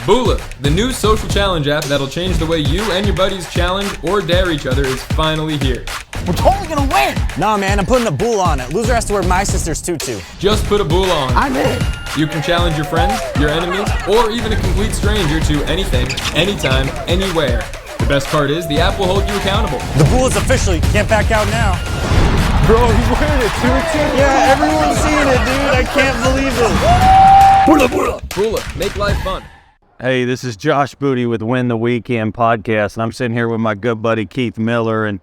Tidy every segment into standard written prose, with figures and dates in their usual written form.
Bula, the new social challenge app that'll change the way you and your buddies challenge or dare each other, is finally here. We're totally gonna win! Nah, man, I'm putting a Bula on it. Loser has to wear my sister's tutu. Just put a Bula on. I'm in! You can challenge your friends, your enemies, or even a complete stranger to anything, anytime, anywhere. The best part is, the app will hold you accountable. The Bula's official. You can't back out now. Bro, he's wearing it too. Yeah, everyone's seeing it, dude. I can't believe it. Bula, Bula! Bula, make life fun. Hey, this is Josh Booty with Win the Weekend podcast, and I'm sitting here with my good buddy Keith Miller, and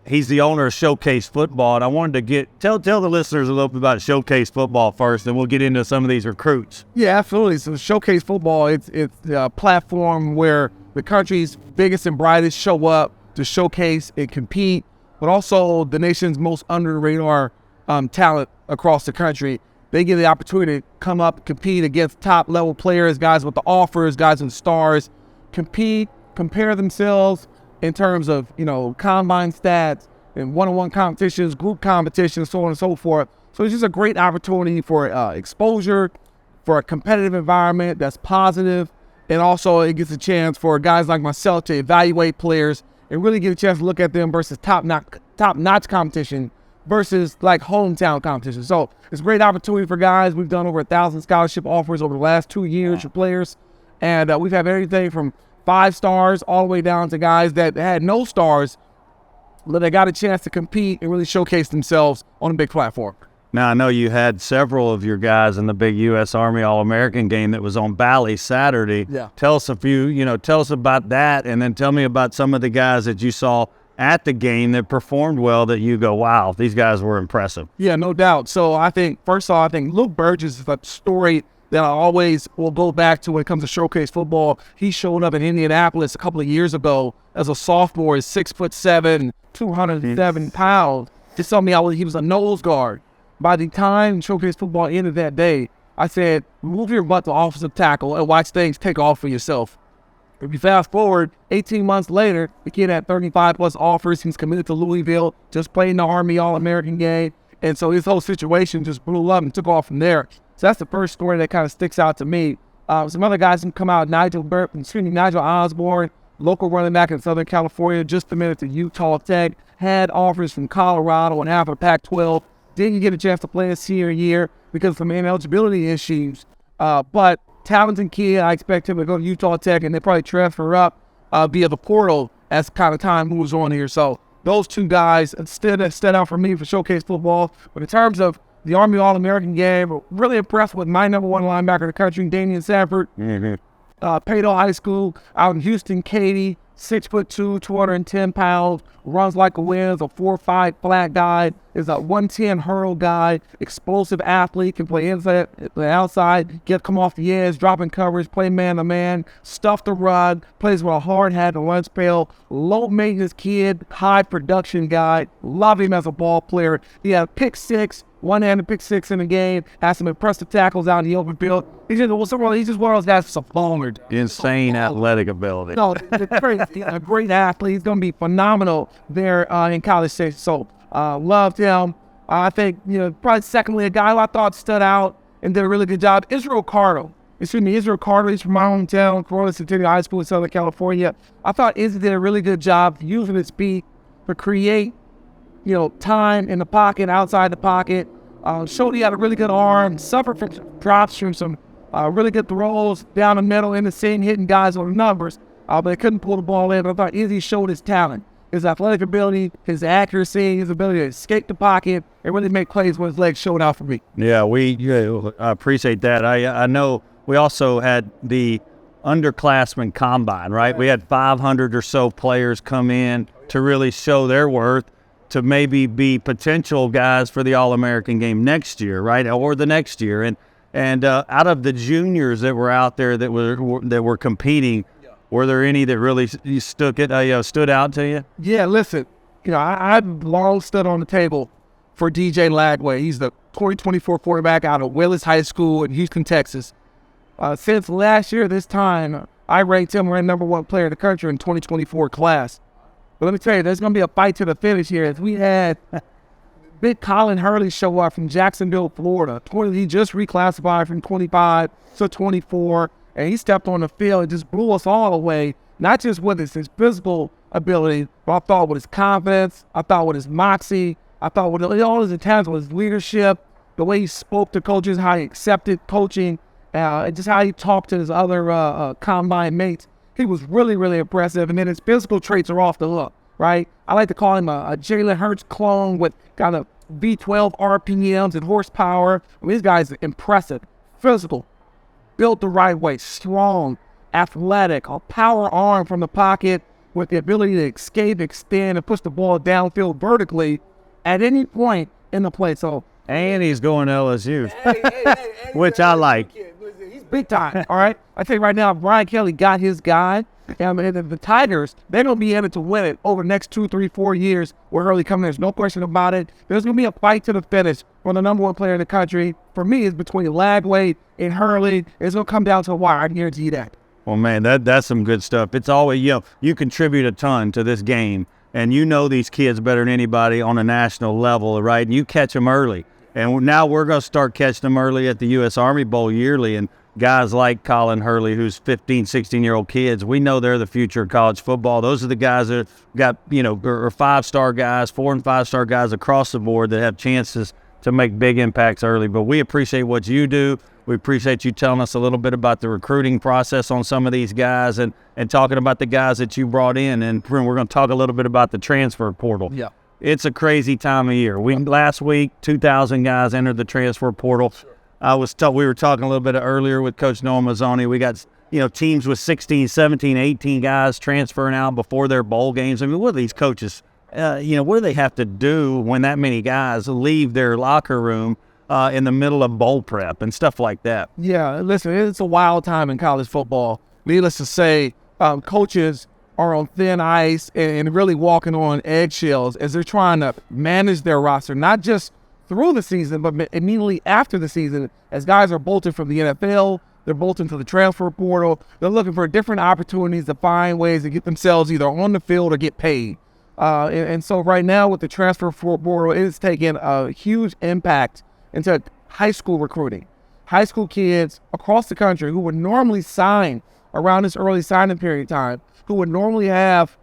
he's the owner of Showcase Football. And I wanted to tell the listeners a little bit about Showcase Football first, and we'll get into some of these recruits. Yeah, absolutely. So Showcase Football, it's a platform where the country's biggest and brightest show up to showcase and compete, but also the nation's most under the radar talent across the country. They get the opportunity to come up, compete against top level players, guys with the offers, guys with the stars, compete, compare themselves in terms of, combine stats and one-on-one competitions, group competitions, so on and so forth. So it's just a great opportunity for exposure, for a competitive environment that's positive, and also it gets a chance for guys like myself to evaluate players and really get a chance to look at them versus top-notch competition versus like hometown competition. So it's a great opportunity for guys. We've done over 1,000 scholarship offers over the last 2 years for players. And we've had everything from 5 stars all the way down to guys that had no stars, but they got a chance to compete and really showcase themselves on a big platform. Now, I know you had several of your guys in the big U.S. Army All-American game that was on Bally Saturday. Yeah. Tell us tell us about that, and then tell me about some of the guys that you saw at the game that performed well that you go, wow, these guys were impressive. Yeah, no doubt. So I think, first of all, Luke Burgess is a story that I always will go back to when it comes to Showcase Football. He showed up in Indianapolis a couple of years ago as a sophomore, 6'7", 207 pounds. Just told me he was a nose guard. By the time Showcase Football ended that day, I said, move your butt to offensive tackle and watch things take off for yourself. If you fast forward, 18 months later, the kid had 35-plus offers. He's committed to Louisville, just played in the Army All-American game. And so his whole situation just blew up and took off from there. So that's the first story that kind of sticks out to me. Some other guys who come out, Nigel Osborne, local running back in Southern California, just committed to Utah Tech, had offers from Colorado and half of Pac-12. Didn't get a chance to play a senior year because of some ineligibility issues. But talented kid, I expect him to go to Utah Tech and they probably transfer up via the portal as kind of time moves on here. So those 2 guys stood out for me for Showcase Football. But in terms of the Army All-American game, really impressed with my number 1 linebacker in the country, Damian Sanford. Pado High School out in Houston, Katy, 6'2", 210 pounds, runs like a wind, is a 4.5 flat guy, is a 110 hurl guy, explosive athlete, can play inside, play outside, come off the edge, dropping coverage, play man-to-man, stuff the run, plays with a hard hat and lunch pail, low-maintenance kid, high production guy, love him as a ball player. He had a pick 6, one-handed pick 6 in the game, has some impressive tackles out in the open field. He's just one of those guys that's a baller. Insane athletic ability. No, a great athlete. He's going to be phenomenal there in College Station. So, loved him. I think, probably secondly, a guy who I thought stood out and did a really good job, Israel Carter. He's from my hometown, Corona Centennial High School in Southern California. I thought Izzy did a really good job using his speed to create time in the pocket, outside the pocket. Showed he had a really good arm, suffered from drops from some really good throws down the middle in the scene, hitting guys on the numbers, but they couldn't pull the ball in. But I thought Izzy showed his talent, his athletic ability, his accuracy, his ability to escape the pocket and really make plays when his legs showed out for me. Yeah, I appreciate that. I know we also had the underclassmen combine, right? We had 500 or so players come in to really show their worth, to maybe be potential guys for the All-American game next year, right, or the next year. And out of the juniors that were out there that were competing, were there any that really stood out to you? Yeah, listen, I've long stood on the table for DJ Lagway. He's the 2024 quarterback out of Willis High School in Houston, Texas. Since last year, this time, I ranked him ranked number 1 player in the country in 2024 class. But let me tell you, there's going to be a fight to the finish here. As we had big Colin Hurley show up from Jacksonville, Florida. He just reclassified from 25 to 24. and he stepped on the field and just blew us all away, not just with his physical ability, but I thought with his confidence, I thought with his moxie, I thought with all his intangibles, his leadership, the way he spoke to coaches, how he accepted coaching, and just how he talked to his other combine mates. He was really, really impressive. And then his physical traits are off the hook, right? I like to call him a Jalen Hurts clone with kind of V12 RPMs and horsepower. I mean, this guy's impressive, physical, built the right way, strong, athletic, a power arm from the pocket with the ability to escape, extend, and push the ball downfield vertically at any point in the play. So, And he's going to LSU, which I like. he's big time, all right? I tell you right now, if Brian Kelly got his guy, and the Tigers, they're going to be in it to win it over the next 2, 3, 4 years where Hurley comes in. There's no question about it. There's going to be a fight to the finish for the number one player in the country. For me, it's between Lagway and Hurley. It's going to come down to a wire. I can guarantee you that. Well, man, that's some good stuff. It's always, you contribute a ton to this game, and you know these kids better than anybody on a national level, right? And you catch them early. And now we're going to start catching them early at the U.S. Army Bowl yearly. And guys like Colin Hurley, who's 15, 16-year-old kids, we know they're the future of college football. Those are the guys that got, are 5-star guys, 4- and 5-star guys across the board that have chances to make big impacts early. But we appreciate what you do. We appreciate you telling us a little bit about the recruiting process on some of these guys and talking about the guys that you brought in. And we're going to talk a little bit about the transfer portal. Yeah. It's a crazy time of year. Last week, 2,000 guys entered the transfer portal. Sure. We were talking a little bit earlier with Coach Noah Mazzoni. We got, teams with 16, 17, 18 guys transferring out before their bowl games. I mean, what are these coaches, what do they have to do when that many guys leave their locker room in the middle of bowl prep and stuff like that? Yeah, listen, it's a wild time in college football. Needless to say, coaches are on thin ice and really walking on eggshells as they're trying to manage their roster, not just through the season, but immediately after the season, as guys are bolted from the NFL, they're bolting to the transfer portal. They're looking for different opportunities to find ways to get themselves either on the field or get paid. And so right now with the transfer portal, it's taking a huge impact into high school recruiting. High school kids across the country who would normally sign around this early signing period time, who would normally have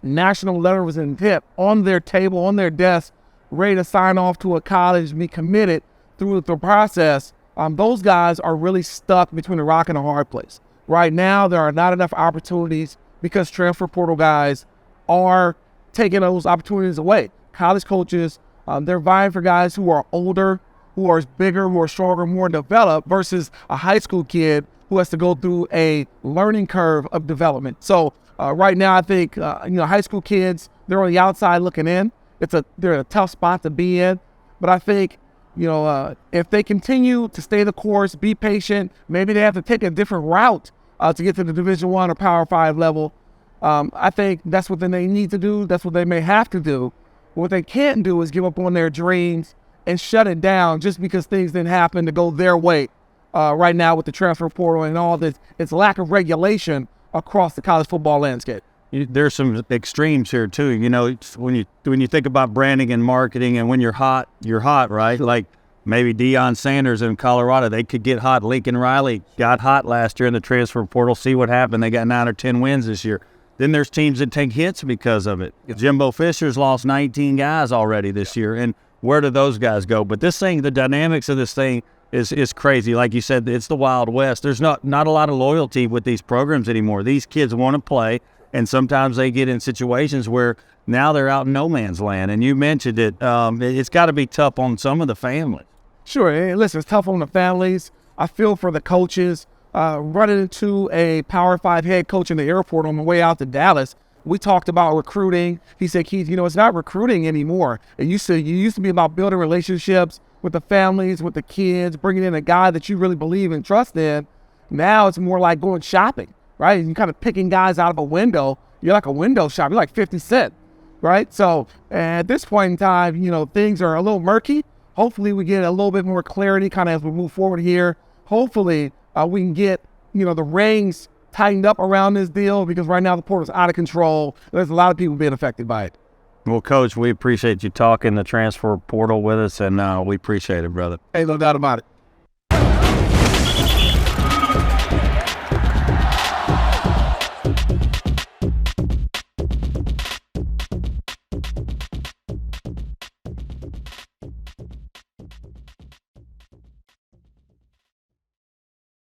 national letters of intent on their table, on their desk, ready to sign off to a college, be committed through the process. Those guys are really stuck between a rock and a hard place. Right now, there are not enough opportunities because transfer portal guys are taking those opportunities away. College coaches, they're vying for guys who are older, who are bigger, who are stronger, more developed versus a high school kid who has to go through a learning curve of development. So right now, I think, high school kids, they're on the outside looking in. They're a tough spot to be in. But I think, if they continue to stay the course, be patient, maybe they have to take a different route to get to the Division I or Power 5 level. I think that's what they need to do. That's what they may have to do. What they can't do is give up on their dreams and shut it down just because things didn't happen to go their way. Right now with the transfer portal and all this, it's lack of regulation across the college football landscape. There's some extremes here too. When you think about branding and marketing, and when you're hot, right? Like maybe Deion Sanders in Colorado, they could get hot. Lincoln Riley got hot last year in the transfer portal. See what happened. They got 9 or 10 wins this year. Then there's teams that take hits because of it. Jimbo Fisher's lost 19 guys already this year, and where do those guys go? But this thing, the dynamics of this thing is crazy. Like you said, it's the Wild West. There's not a lot of loyalty with these programs anymore. These kids want to play, and sometimes they get in situations where now they're out in no man's land. And you mentioned it. It's got to be tough on some of the families. Sure. Hey, listen, it's tough on the families. I feel for the coaches. Running into a Power 5 head coach in the airport on the way out to Dallas, we talked about recruiting. He said, Keith, it's not recruiting anymore. It used to be about building relationships with the families, with the kids, bringing in a guy that you really believe and trust in. Now it's more like going shopping, right? You're kind of picking guys out of a window. You're like a window shop. You're like 50 Cent, right? So at this point in time, things are a little murky. Hopefully we get a little bit more clarity kind of as we move forward here. Hopefully we can get, the reins tightened up around this deal, because right now the portal's out of control. There's a lot of people being affected by it. Well, Coach, we appreciate you talking the transfer portal with us, and we appreciate it, brother. Hey, no doubt about it.